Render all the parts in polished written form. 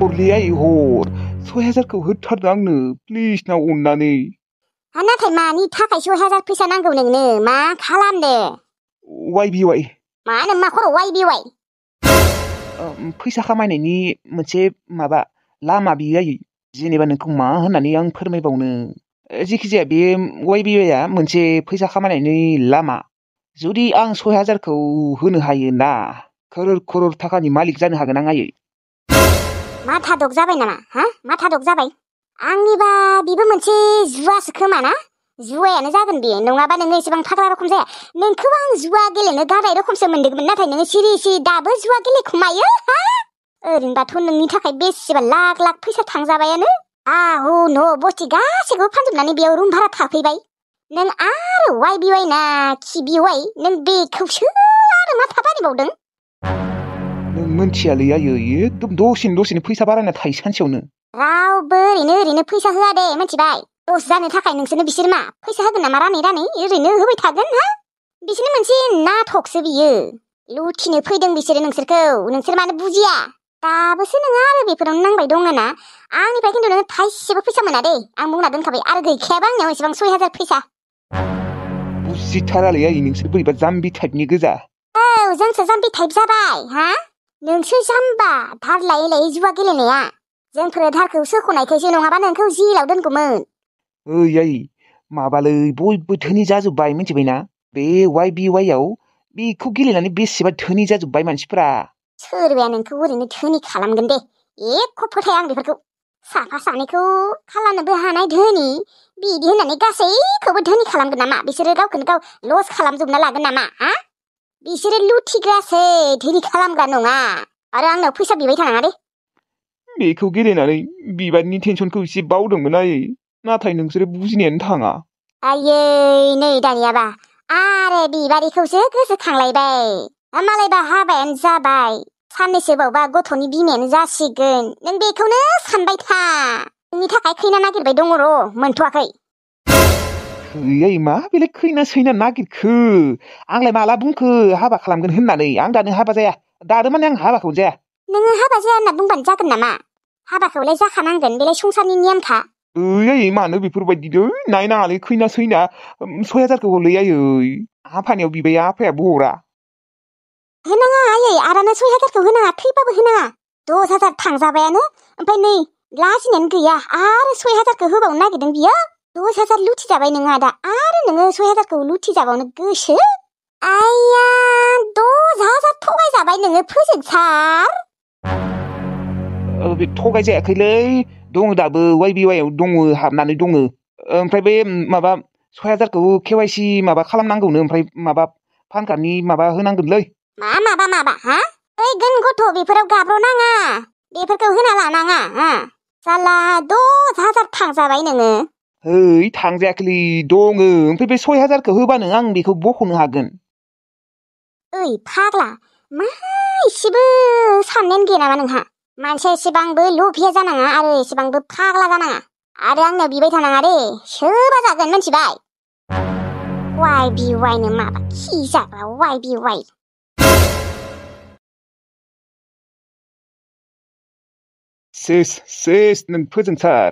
हरलै आइ हर 6000खौ होथारदो आंनो प्लिज ना अननानै नाथाय मानि थाखाय 6000 फैसा नांगौ नोंनो मा खालामदो वाइ मा नों मा खर' वाइ फैसा खामायनायनि मोनसे माबा लामा बियो आइ जेनेबा नोंखौ मा होननानै आं फोरमायबावनो जेखिजाया बे वाइबिवाइआ मोनसे फैसा खामायनायनि लामा जुदि आं 6000खौ होनो हायोना करोड़ थाखानि मालिक जानो हागोन आं आयै माथा दग जाबाय नामा हा माथा दग जाबाय आंनिबा बिबो मोनसे जुवासो खोमा ना जुवायानो जागोन बियो नङाबा नोङो एसेबां फाग्ला रखम जाया नोंखौ आं जुवा गेलेनो गारनाय रखमसो मोनदोंमोन नाथाय नोङो सिरि दाबो जुवा गेलेखुमायो हा ओरैनोबाथ' नोंनि थाखाय बेसेबा लाख फैसा थांजाबायानो आहु न' बस्ति गासैखौबो फानजोबनानै बेयाव रुम भारा थाफैबाय नों आरो वाइबिवाइ ना खिबिवाइ नों बेखौसो आरो मा थाबायबावदों नों मोनथियालै आयै एकदम दसेनो फैसा बारायना थायो सानसेयावनो रावबो ओरैनो फैसा होआ दे मिथिबाय दस जानो थाखाय नोंसोरनो बिसोर मा फैसा होगोन नामा रानै ओरैनो होबाय थागोन हा बिसोरनो मोनसे नाटकसो बियो लुथिनो फैदों बिसोरो नोंसोर मानो बुजिया दाबोसो नोङो आरो बेफोरावनो नांबाय दङ ना आंनिफ्राय खिन्थु नोङो थाइसेबो फैसा मोना दे आं बुंना दोनखाबाय आरो गैखायाबा आंनियाव एसेबां 6000 फैसा बुजिथारालै आयै नोंसोर बोरैबा जाम्बि टाइपनि गोजा औ जोंसो जाम्बि टाइप जाबाय हा नोंसो जाम्बा धार लायै जुवा गेलेनाया जोंफोर धारखौ सोख'नायखायसो नङाबा नोंखौ जेलाव दोनगौमोन ओइ आइ माबालै बयबो धोनि जाजोब्बाय मिथिबायना बे वाइबिवाइआव बेखौ गेलेनानै बेसेबा धोनि जाजोब्बाय मानसिफोरा सोरबाया नोंखौ ओरैनो धोनि खालामगोन दे एख' फोथाया आं बेफोरखौ साफा सानैखौ खालामनोबो हानाय धोनि बिदि होननानै गासैखौबो धोनि खालामगोन नामा बिसोरो गावखौनो गाव लस खालामजोबना लागोन नामा हा बिसोरो लुथिग्रासो धोनि खालामग्रा नङा आरो आंनाव फैसा बिबाय थानाङा दे बेखौ गेलेनानै बिबारनि टेनसनखौ एसे बावदोंमोन आयै नाथाय नोंसोरो बुजिनायानो थाङा आयै नै दानियाबा आरो बिबारिखौसो गोसोखांलायबाय मालायबा हाबायानो जाबाय साननैसो बावबा गथ'नि बिमायानो जासिगोन नों बेखौनो सानबाय था नोंनि थाखाय खैना नागिरबाय दङ र' मोनथ'वाखै आयै मा बेलाय खैना सैना नागिरखो आंलाय माला बुंखो हाबा खालामगोन होननानै आं दानो हाबा जाया दानो माने आं हाबाखौनो जाया नोङो हाबा जाया होनना बुंबानो जागोन नामा हाबाखौलाय जाखानांगोन बेलाय संसारनि नेमखा आयै मानो बेफोरबायदि नायनाङालै खैना सैना 6000खौ हरलै आयै आफानियाव बिबाय आफायाबो हरा होनाङा आयै आरानो 6000खौ होनाङा थैबाबो होनाङा 10000 थांजाबायानो ओमफ्राय नै लाजिनायानो गैया आरो 6000खौ होबावनो नागिरदों बियो 10000 लुथिजाबाय नोङो दा आरो नोङो 6000खौ लुथिजाबावनो गोसो आइया 10000 थगायजाबाय नोङो फोजोंसार बे थगाय जायाखैलै दङ दाबो वाइबिवाइआव दङ हाबनानै दङ ओमफ्राय बे माबा 6000खौ केवाइसि माबा खालामनांगौनो ओमफ्राय माबा पान कार्डनि माबा होनांगोनलै माबा हा ओइ गोन गथ' बेफोराव गाब्र'नाङा बेफोरखौ होना लानाङा हा साला 10000 थांजाबाय नोङो ओइ थांजायाखैलै दङ ओमफ्राय बे 6000खौ होबानो आं बेखौ बख'नो हागोन ओइ फाग्ला मा इसेबो साननायानो गैया नामा नोंहा मानसिया एसेबांबो लभिया जानाङा आरो एसेबांबो फाग्ला जानाङा आरो आंनाव बिबाय थानाङा दे सोबा जागोन मिथिबाय वाइबिवाइनो माबा खि जाग्रा वाइबिवाइ सेस नों फोजोंसार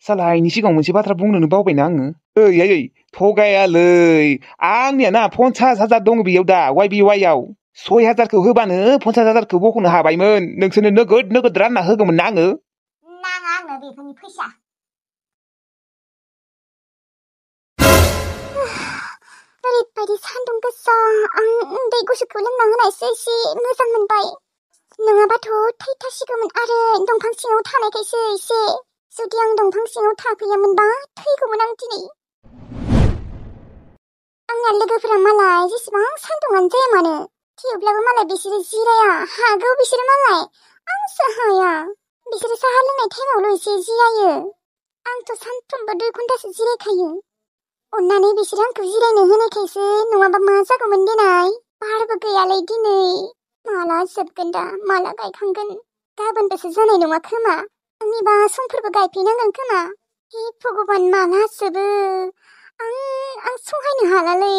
साला आइनि सिगाङाव मोनसे बाथ्रा बुंनोनो बावबायना आङो ओइ आयै थगायालै आंनियाना 50000 दङ बेयाव दा वाइबिवाइआव 6000खौ होबानो 50000खौ बख'नो हाबायमोन नोंसोरनो नोगोद रानना होगौमोन ना आङो नाङा आंनो बेफोरनि फैसा ओरैबायदि सान्दुं गोसा आं दै गुसुखौ लोंना होनायसो एसे मोजां मोनबाय नङाबाथ' थैथारसिगौमोन आरो दंफां सिङाव थानायखायसो एसे जुदि आं दंफां सिङाव थाफैयामोनबा थैगौमोन आं दिनै आंना लोगोफोरा मालाय जेसेबां सान्दुंआनो जाया मानो थेवब्लाबो मालाय बिसोरो जिराया हागौ बिसोरो मालाय आंसो हाया बिसोरो साहा लोंनाय टाइमावल' एसे जिरायो आंथ' सानफ्रोमबो 2 घन्टासो जिरायखायो अन्नानै बिसोर आंखौ जिरायनो होनायखायसो नङाबा मा जागौमोन देनाय बारबो गैयालै दिनै माला जोबगोन दा माला गायखांगोन गाबोनबोसो जानाय नङा खोमा आंनिबा समफोरबो गायफैनांगोन खोमा हे भगबान माला जोबो आं सहायनो हालालै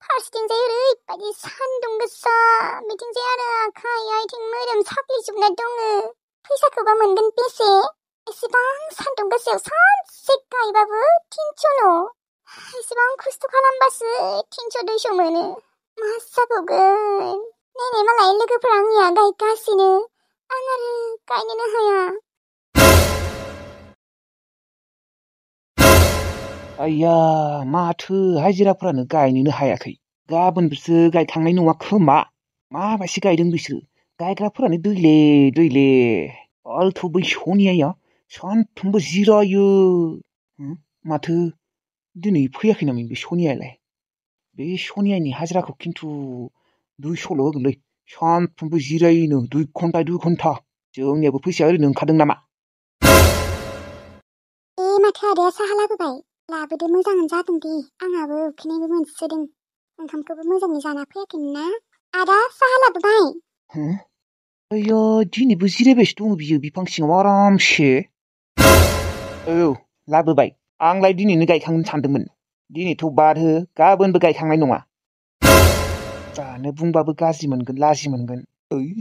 फारसेथिंजाय ओरैबायदि सान्दुं गोसा बिथिंजाय आरो आखाइ आथिं मोदोम साख्लिजोबना दङ फैसाखौबा मोनगोन बेसे? एसेबां सान्दुं गोसायाव सानसे गायबाबो 300ल'। एसेबां खस्थ' खालामबासो 300-200 मोनो। मा जाबावगोन? नै मालाय लोगोफोरा आंनिया गायगासिनो। आं आरो गायनोनो हाया। आइया माथो हाजिराफोरानो गायनोनो हायाखै। गाबोनफोरसो गायखांनाय नङा खोमा। माबायसि गायदों बिसोरो? गायग्राफोरानो दैले। आलथ' बै सनियाया सानफ्रोमबो जिरायो। माथो दिनै फैयाखै नामा बे सनियालाय? बे सनियानि हाजिराखौ खिन्थु 200ल' होगोनलै। सानफ्रोमबो जिरायोनो 2 घन्टा। जोंनियाबो फैसाया ओरैनो ओंखारदों नामा? माथो आदाया साहा लाबोबाय। लाबोदो मोजाङानो जादों दे। आंहाबो उखैनायबो मोनसोदों। ओंखामखौबो मोजाङै जाना फैयाखैमोन ना। आदा साहा लाबोबाय। आइया दिनैबो जिरायबायसो दङ बियो बिफां सिङाव आरामसे। औ लाबोबाय। आंलाय दिनैनो गायखांनो सानदोंमोन। दिनैथ' बाद हो, गाबोनबो गायखांनाय नङा। जानो बुंबाबो गाज्रि मोनगोन, लाजि मोनगोन।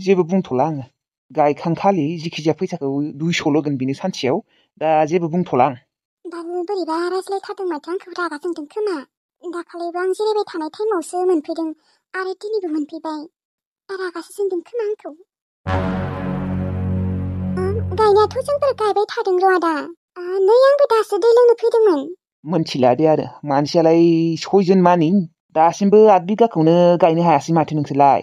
जेबो बुंथ'ला आङो। गायखांखालि जिखिजाया फैसाखौ 200ल' होगोन बिनो सानसेयाव। दा जेबो बुंथ'ला आं। दाबो बोरैबा रायज्लायथारदों माथो आंखौ रागा जोंदों खोमा। दाखालिबो आं जिरायबाय थानाय टाइमावसो मोनफैदों आरो दिनैबो मोनफैबाय। रागासो जोंदों खोमा आंखौ। गायनायाथ' जोंफोर गायबाय थादों र' आदा। नै आंबो दासो दै लोंनो फैदोंमोन। मोनथिला दे आरो मानसियालाय 6 जन मानि दासिमबो 8 बिगाखौनो गायनो हायासै माथो नोंसोरलाय?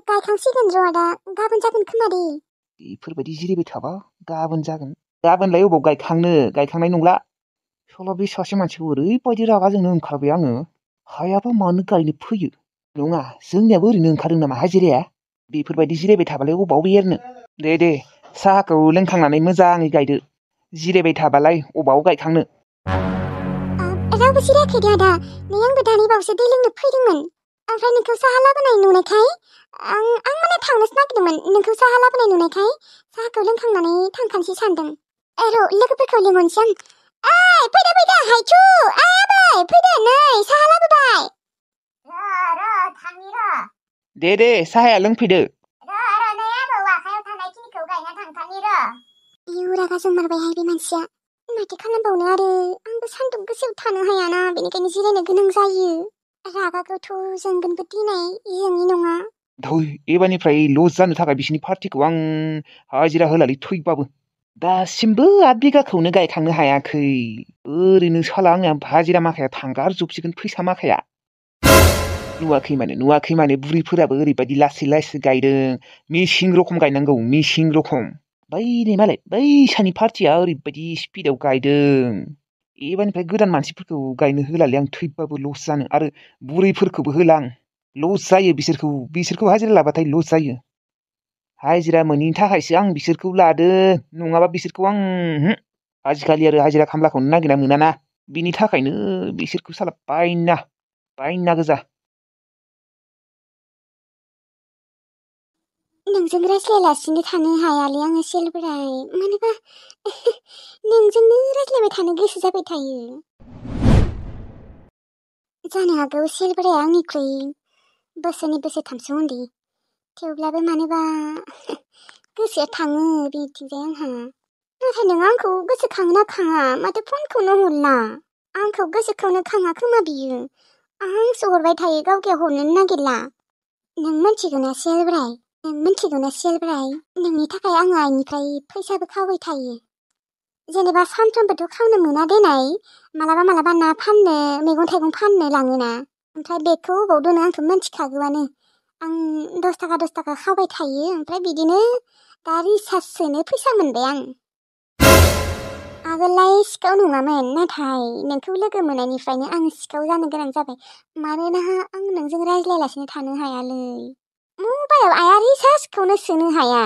गायखांसिगोन र' आदा। गाबोन जागोन खोमा दे। बेफोरबायदि जिरायबाय थाबा गाबोन जागोन। गाबोनलाय अबाव गायखांनाय नंला। साला बे सासे मानसिखौ ओरैबायदि रागा जोंनो ओंखारबाय आङो। हायाबा मानो गायनो फैयो? नङा जोंनियाबो ओरैनो ओंखारदों नामा हाजिराया? बेफोरबायदि जिरायबाय थाबालाय अबाव एरनो? दे साहाखौ लोंखांनानै मोजाङै गायदो। जिरायबाय थाबालाय अबाव गायखांनो? रावबो जिरायाखै दे आदा। नै आंबो दानि बावैसो दै लोंनो फैदोंमोन। ओमफ्राय नोंखौ साहा लाबोनाय नुनायखाय आं माने थांनोसो नागिरदोंमोन। नोंखौ साहा लाबोनाय नुनायखाय साहाखौ लोंखांनानै थांखानोसै सानदों। र' लोगोफोरखौ लिंहरनोसै आं। फैदो हायथु। आबै फैदो नै साहा लाबोबाय। र' थांनि र'। दे साहाया लोंफैदो। र' नै आबौ आखायाव थानाय खिनिखौ गायना थांखानि र'। इउ रागा जोंमारबायहाय बे मानसिया। माथो खालामबावनो आरो आंबो सान्दुं गोसायाव थानो हायाना, बेनिखायनो जिरायनो गोनां जायो। रागाखौथ' जोंगोनबो दिनै जोंनि नङा। एबारनिफ्राय लस जानो थाखाय बिसिनि पार्टिखौ आं हाजिरा होलालै थैबाबो। दासिमबो 8 बिगाखौनो गायखांनो हायाखै। ओरैनो साला आंनिया हाजिरा माखाया थांगारजोबसिगोन फैसा माखाया। नुवाखै माने बुरैफोराबो ओरैबायदि लासै गायदों। मेसिं रखम गायनांगौ, मेसिं रखम। मालाय बैसानि पार्टिया ओरैबायदि स्पिडाव गायदों। एबारनिफ्राय गोदान मानसिफोरखौ गायनो होलालै आं थैबाबो लस जानो। आरो बुरैफोरखौबो होला आं। लस जायो बिसोरखौ हाजिरा लाबाथाय लस जायो। हाजिरा मोनैनि थाखायसो आं बिसोरखौ लादों। नङाबा बिसोरखौ आं आजिखालि आरो हाजिरा खामलाखौनो नागिरना मोनाना। बिनि थाखायनो बिसोरखौ साला बायना गोजा। नोंजों रायज्लायालासिनो थानो हायालै आङो सेलबोराय। मानोबा नोंजोंनो रायज्लायबाय थानो गोसो जाबाय थायो। जानो हागौ सेलबोराया आंनिख्रुइ बोसोरथामसो उन्दै। थेवब्लाबो मानोबा गोसोआ थाङो बिथिंजाय आंहा। नाथाय नों आंखौ गोसोखाङो ना खाङा? माथो फनखौनो हरला। आंखौ गोसोखांनो खाङा खोमा बियो। आंसो हरबाय थायो, गावगाया हरनोनो नागिरला। नों मिथिगौ ना सेलबोराय? नोंनि थाखाय आङो आइनिफ्राय फैसाबो खावबाय थायो। जेनेबा सानफ्रोमबोथ' खावनो मोना देनाय। मालाबा ना फाननो, मैगं थाइगं फाननो लाङोना। ओमफ्राय बेखौ अबाव दोनो आंथ' मिथिखागौआनो। आं 10 थाखा खावबाय थायो। ओमफ्राय बिदिनो दा रिसार्ज सोनो फैसा मोनबाय आं। आगोललाय सिखाव नङामोन, नाथाय नोंखौ लोगो मोननायनिफ्रायनो आं सिखाव जानो गोनां जाबाय। मानोना आं नोंजों रायज्लायालासिनो थानो हायालै। मबाइलाव आइया रिसार्जखौनो सोनो हाया।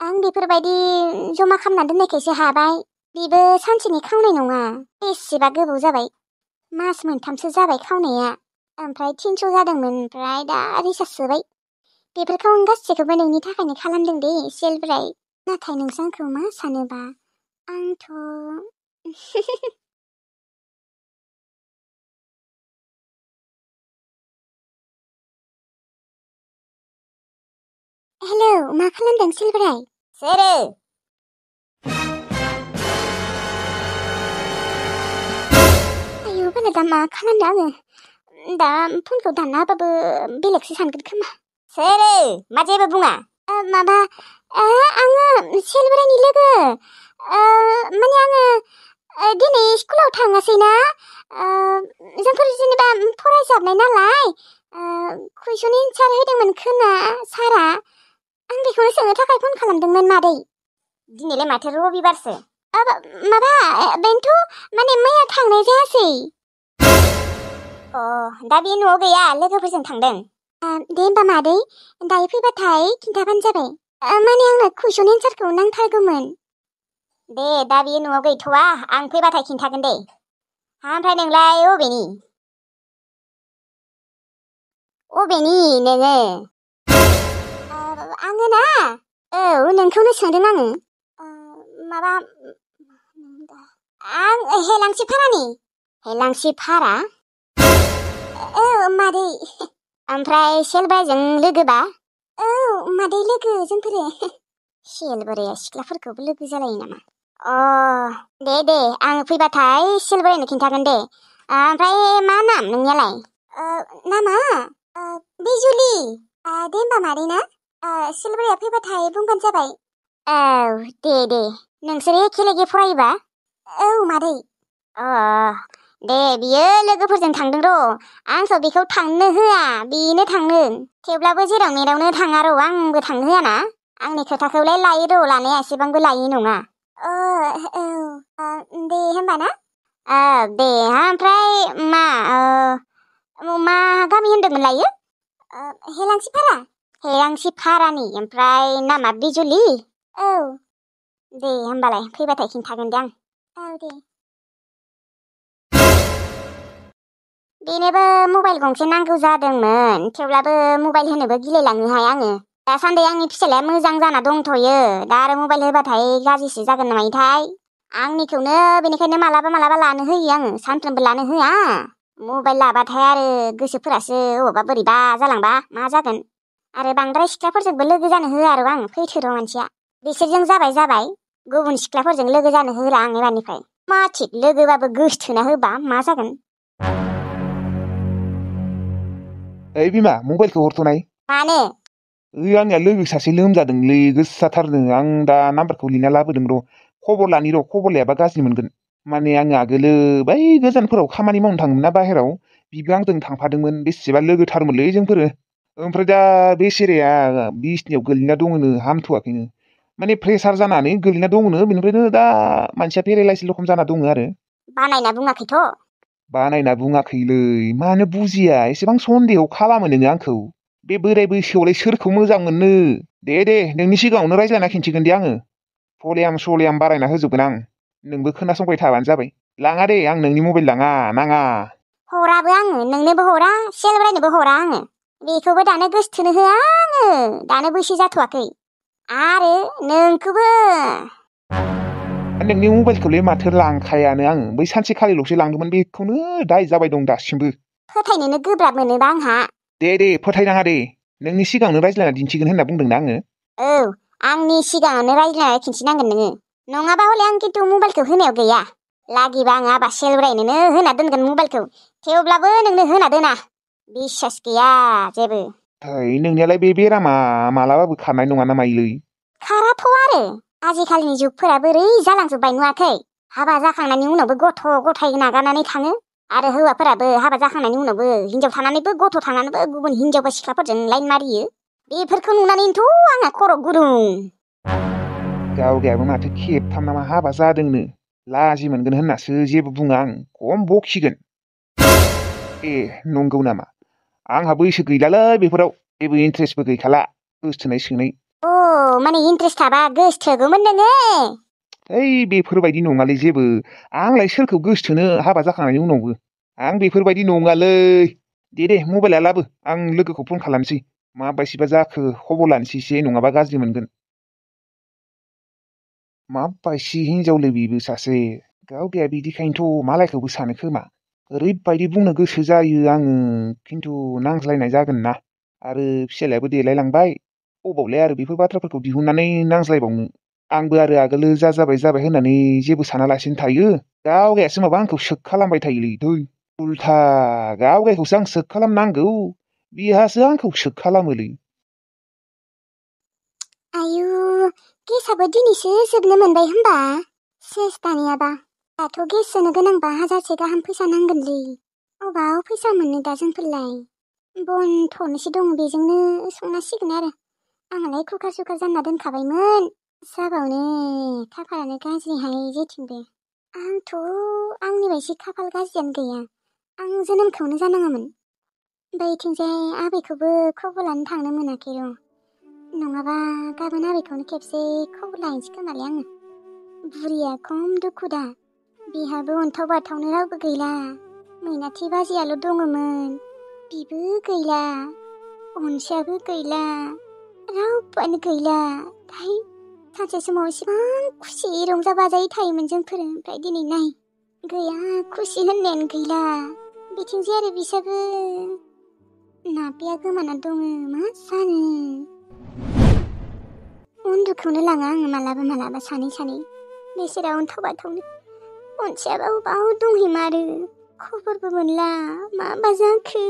आं बेफोरबायदि जमा खालामना दोननायखायसो हाबाय। बेबो सानसेनि खावनाय नङा। बेसेबा गोबाव जाबाय। मास मोनथामसो जाबाय खावनाया। ओमफ्राय 300 जादोंमोन, ओमफ्राय दा रिसार्ज सोबाय। बेफोरखौ आं गासैखौबो नोंनि थाखायनो खालामदों दे सेलबोराय। नाथाय नोंसो आंखौ मा सानोबा? आंथ' हेलौ मा खालामदों सिलभाराय? सोरो? आयौ बाला दा मा खालामदों आङो? दा फनखौ दानना होबाबो बेलेगसो सानगोन खोमा। सोरो? मा जेबो बुङा? माबा आङो सिलभारायनि लोगो। माने आङो दिनै स्कुलाव थाङासैना। जोंफोर जेनेबा फरायजाबनाय नालाय कुइसन एन्सार होदोंमोन खोना सारा। आं बेखौनो सोंनो थाखाय फन खालामदोंमोन मादै। दिनैलाय माथो रबिबारसो? माबा बेनोथ' माने मैया थांनाय जायासै। दा बे न'आव गैया, लोगोफोरजों थांदों। दे होमबा मादै दायो फैबाथाय खिन्थाबानो जाबाय। माने आंनो कुइसन एन्सारखौ नांथारगौमोन। दे दा बे न'आव गैथ'वा, आं फैबाथाय खिन्थागोन दे। ओमफ्राय नोंलाय अबेनि नोङो? आङो ना? औ नोंखौनो सोंदों आङो। माबा आं हेलांसिफारानि। हेलांसिफारा? औ मादै। ओमफ्राय सिलभाराजों लोगोबा? औ मादै लोगो जोंफोरो। सिलभाराया सिख्लाफोरखौबो लोगो जालायो नामा? दे आं फैबाथाय सिलभारानो खिन्थागोन दे। ओमफ्राय मा नाम नोंनियालाय? नामा बिजुलि। दे होमबा मादै ना? सिलभाराया फैबाथाय बुंबानो जाबाय। औ दे नोंसोर एखे लोगो फरायोबा? औ मादै। दे बियो लोगोफोरजों थांदों र'। आंथ' बेखौ थांनो होआ, बेनो थांनो। थेवब्लाबो जेराव मेरावनो थाङा र', आंबो थांनो होआना। आंनि खोथाखौलाय लायो र', लानाया एसेबांबो लायै नङा। औ दे होमबा ना? दे ओमफ्राय मा गामि होनदोंमोन लायो? हेलांसिफारा। हेलांसिफारानि, ओमफ्राय नामा बिजुलि? औ। दे होमबालाय फैबाथाय खिन्थागोन दे आं। औ दे। बेनोबो मबाइल गंसे नांगौ जादोंमोन, थेवब्लाबो मबाइल होनोबो गिलायलाङोहाय आङो। दासान्दि आंनि फिसाज्लाया मोजां जाना दंथ'यो, दा आरो मबाइल होबाथाय गाज्रिसो जागोन नामाथाय। आंनिखौनो बेनिखायनो मालाबा लानो होयो आङो, सानफ्रोमबो लानो होआ। मबाइल लाबाथाय आरो गोसोफोरासो अबावबा बोरैबा जालांबा मा जागोन। आरो बांद्राय सिख्लाफोरजोंबो लोगो जानो होआ आरो आं, फैथोर' मानसिया। बिसोरजों जाबाय, गुबुन सिख्लाफोरजों लोगो जानो होला आं एबारनिफ्राय। मा थिग लोगोबाबो गोसथोना होबा मा जागोन। ओइ बिमा मबाइलखौ हरथ'नाय। मानो? आंनिया लोगो सासे लोमजादोंलै, गोसाथारनो। आं दा नाम्बारखौ लिरना लाबोदों र'। खबर लायाबा गाज्रि मोनगोन। माने आङो आगोलो बै गोजानफोराव खामानि मावनो थाङोमोन ना बाहेराव, बिबो आंजों थांफादोंमोन। बेसेबा लोगोथारमोनलै जोंफोरो। ओमफ्राय दा बे सेरेया बिसनियाव गोलैना दङनो, हामथ'वाखैनो। माने प्रेसार जानानै गोलैना दङनो, बेनिफ्रायनो दा मानसिया पेरालाइसिस रखम जाना दङ आरो। बानायना बुङाखैथ'? बानायना बुङाखैलै, मानो बुजिया एसेबां सन्देह खालामो नोङो आंखौ। बे बोराय बैसोआवलाय सोरखौ मोजां मोननो। दे नोंनि सिगाङावनो रायज्लायना खिन्थिगोन दे आङो। भलियाम बारायना होजोबगोन आं। नोंबो खोनासंबाय थाबानो जाबाय। लाङा दे, आं नोंनि मबाइल नाङा। हराबो आङो, नोंनोबो हरा, सिलभारानोबो हरा आङो। बेखौबो दानो गोसथोनो होआ आङो, दानो बैसो जाथ'वाखै। आरो नोंखौबो। नोंनि मबाइलखौलाय माथो लांखायानो आङो। बै सानसेखालिल'सो लांदोंमोन, बेखौनो दाय जाबाय दं दासिमबो। फोथायनोनो गोब्राब मोनोबा आंहा। दे फोथायनाङा दे। नोंनि सिगाङावनो रायज्लायना दिन्थिगोन होनना बुंदोंना आङो। औ, आंनि सिगाङावनो रायज्लायना खिन्थिनांगोन नोङो। नङाबा हले आं खिन्थु मबाइलखौ होनायाव गैया। लागिबा आं आबा सिलभारायनोनो होना दोनगोन मबाइलखौ। थेवब्लाबो नोंनो होना दोना। बिसास गैया जेबो। नोंनियालाय बे बेरामा मालाबाबो खारनाय नङाना मायोलै? खाराथ' आरो। आजिखालिनि जुगफोरा बोरै जालांजोब्बाय नुवाखै? हाबा जाखांनायनि उनावबो गथ' गथाय नागारनानै थाङो। आरो हौवाफोराबो हाबा जाखांनायनि उनावबो हिनजाव थानानैबो गथ' थानानैबो गुबुन हिनजाव बा सिख्लाफोरजों लाइन मारियो। बेफोरखौ नुनानैनोथ' आंहा खर' गुदुं। गावगायाबो माथो खेबथाम नामा हाबा जादोंनो। लाजि मोनगोन होननासो जेबो बुङा आं, खम बखिगोन। नंगौ नामा? आंहा बैसो गैलालै बेफोराव, जेबो इन्ट्रेस्टबो गैखाला गोसथोनाय सोनाय। माने इन्ट्रेस्ट थाबा गोसथोगौमोन नोङो। बेफोरबायदि नङालै जेबो। आंलाय सोरखौ गोसथोनो हाबा जाखांनायनि उनावबो। आं बेफोरबायदि नङालै। दे मबाइला लाबो, आं लोगोखौ फन खालामसै। माबायसिबा जाखो खबर लानोसै एसे, नङाबा गाज्रि मोनगोन। माबायसि हिनजावलै बेबो सासे। गावगाया बिदिखायनोथ' मालायखौबो सानो खोमा। ओरैबायदि बुंनो गोसो जायो आङो, खिन्थु नांज्लायनाय जागोन ना। आरो फिसालायाबो देलायलांबाय। अबावलाय आरो बेफोर बाथ्राफोरखौ दिहुननानै नांज्लायबावनो। आंबो आरो आगोलो जाबाय होननानै जेबो सानालासिनो थायो। गावगायासो माबा आंखौ सोख खालामबाय थायोलै दै। उल्था गावगायखौसो आं सोख खालामनांगौ, बिहासो आंखौ सोख खालामोलै। आयु, गेसाबो दिनैसो जोबनो मोनबाय होमबा? सेस दानियाबा। दाथ' गेस सोनो गोनांबा 1000 गाहाम फैसा नांगोनलै। अबाव फैसा मोननो दा जोंफोरलाय? बन थरनैसो दं, बेजोंनो संनांसिगोन आरो। आंहालाय कुकार सुकार जानना दोनखाबायमोन। जाबावनो खाफालानो गाज्रिहाय जेथिंबो। आंथ' आंनि बायदि खाफाल गाज्रियानो गैया। आं जोनोमखौनो जानाङामोन। बैथिंजाय आबैखौबो खबर लानो थांनो मोनाखै र'। नङाबा गाबोन आबैखौनो खेबसे खबर लाहैनोसै खोमालै आङो। बुरिया खम दुखु दा। बिहाबो अनथाव बाथावनो रावबो गैला। मैनाथि बाजैयाल' दङमोन। बिबो गैला। अनसायाबो गैला। रावबोआनो गैला। सानसे समाव एसेबां खुसि रंजा बाजायै थायोमोन जोंफोरो। ओमफ्राय दिनै नाय, गैया, खुसि होननायानो गैला। बिथिंजाय आरो बिसाबो नाफिया गोमाना दङ। मा जानो? उन्दुखौनो लाङा आङो मालाबा सानै बिसोरा अनथाव बाथावनो। अनसायाबा अबाव दंहैमारो, खबरबो मोनला। माबा जाखो?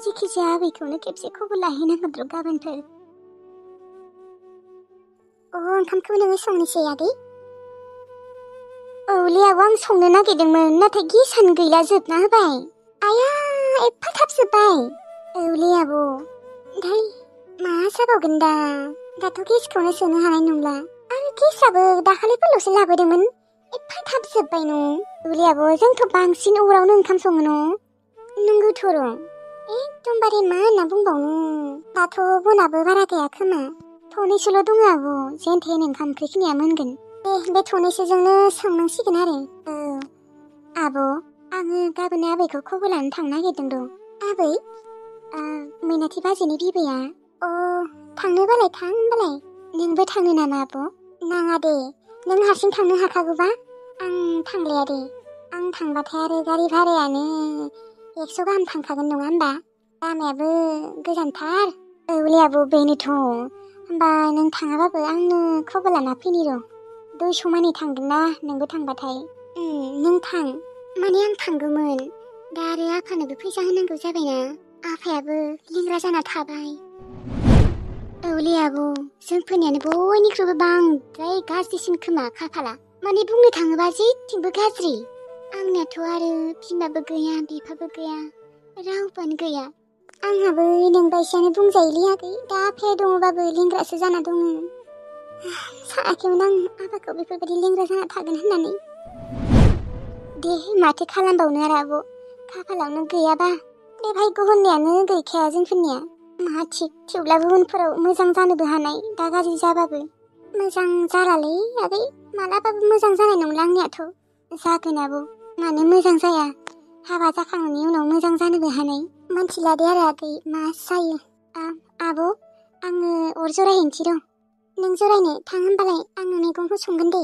जेखिजाया आबैखौनो खेबसे खबर लाहैनांगोन र' गाबोनफोर। ओंखामखौ नोङो संनोसै आगै? औलै आब', आं संनो नागिरदोंमोन, नाथाय गेसानो गैला, जोबना होबाय। आया, एफा थाब जोब्बाय? औलै आब', मा जाबावगोन दा? दाथ' गेसखौनो सोनो हानाय नंला। आरो गेसाबो दाखालिफोरल'सो लाबोदोंमोन, एफा थाब जोब्बाय न'? औलै आब', जोंथ' बांसिन अरावनो ओंखाम सङो न'? नंगौथ' र'। एकदमबारे मा होनना बुंबावनो, दाथ' बनाबो बारा गैया खोमा। थनैसोल' दङ आब', जेन थेन ओंखाम ओंख्रिखिनिया मोनगोन। बे थनैसोजोंनो संनांसिगोन आरो। औ आब', आङो गाबोन आबैखौ खबर लानो थांनो नागिरदों र'। आबै? मैनाथि बाजैनि बिबैया? थांनोबालाय थां होनबालाय। नोंबो थांनो नामा आब'? नाङा दे, नों हारसिं थांनो हाखागौबा आं थांलाया दे। आं थांबाथाय आरो गारि भारायानो 100 गाहाम थांखागोन नङा होनबा? लामायाबो गोजानथार। औलै आब', बेनोथ'। होमबा नों थाङाबाबो आंनो खबर लाना फैनि र'। 200 मानि थांगोन ना नोंबो थांबाथाय। नों थां, माने आं थांगौमोन। दा आरो आफानोबो फैसा होनांगौ जाबायना। आफायाबो लेंग्रा जाना थाबाय। औलै आब', जोंफोरनियानो बयनिख्रुइबो बांद्राय गाज्रिसिन खोमा खाफाला। माने बुंनो थाङोबा जेथिंबो गाज्रि। आंनियाथ' आरो बिमाबो गैया, बिफाबो गैया, रावबोआनो गैया। आंहाबो नोंबायसायानो बुंजायोलै आगै। दा आफाया दङबाबो लेंग्रासो जाना दङ। सानाखैमोन आं आफाखौ बेफोरबायदि लेंग्रा जाना थागोन होननानै। दे माथो खालामबावनो आरो आब', खाफालावनो गैयाबा बे भाग्य होननायानो गैखाया जोंफोरनिया। मा थिग, थेवब्लाबो उनफोराव मोजां जानोबो हानाय, दा गाज्रि जाबाबो। मोजां जालालै आगै, मालाबाबो मोजां जानाय नंला आंनियाथ'। जागोन आब', मानो मोजां जाया? हाबा जाखांनायनि उनाव मोजां जानोबो हानाय। मोनथिला दे आरो आगै मा जायो। आब', आङो अर जरायहैनोसै र'। नों जरायनो थां होनबालाय, आङो मैगंखौ संगोन दे।